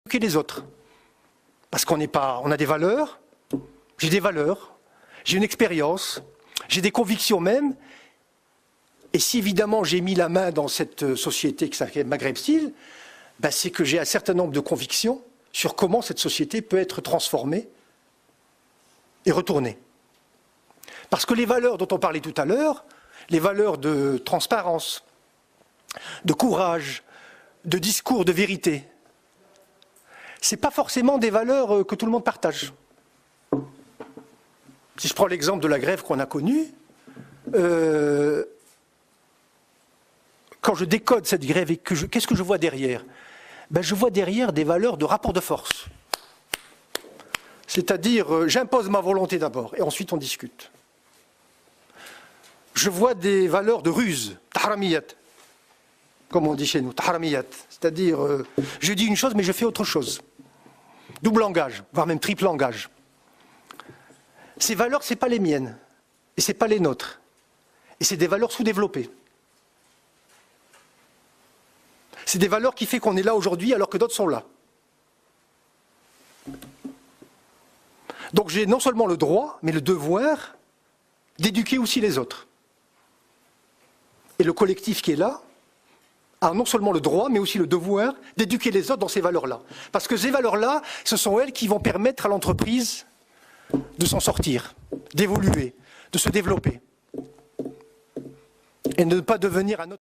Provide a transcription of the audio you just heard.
que les autres. Parce qu'on a des valeurs, j'ai des valeurs, j'ai une expérience, j'ai des convictions même. Et si évidemment j'ai mis la main dans cette société qui s'appelle Maghreb Style, ben c'est que j'ai un certain nombre de convictions sur comment cette société peut être transformée et retournée. Parce que les valeurs dont on parlait tout à l'heure, les valeurs de transparence, de courage, de discours, de vérité, ce n'est pas forcément des valeurs que tout le monde partage. Si je prends l'exemple de la grève qu'on a connue, quand je décode cette grève, et qu'est-ce que je vois derrière? Ben, je vois derrière des valeurs de rapport de force. C'est-à-dire, j'impose ma volonté d'abord, et ensuite on discute. Je vois des valeurs de ruse, tahramiyat, comme on dit chez nous, tahramiyat. C'est-à-dire, je dis une chose, mais je fais autre chose. Double langage, voire même triple langage. Ces valeurs, ce n'est pas les miennes, et ce n'est pas les nôtres. Et c'est des valeurs sous-développées. C'est des valeurs qui font qu'on est là aujourd'hui alors que d'autres sont là. Donc j'ai non seulement le droit, mais le devoir d'éduquer aussi les autres. Et le collectif qui est là a non seulement le droit, mais aussi le devoir d'éduquer les autres dans ces valeurs-là. Parce que ces valeurs-là, ce sont elles qui vont permettre à l'entreprise de s'en sortir, d'évoluer, de se développer. Et de ne pas devenir un autre.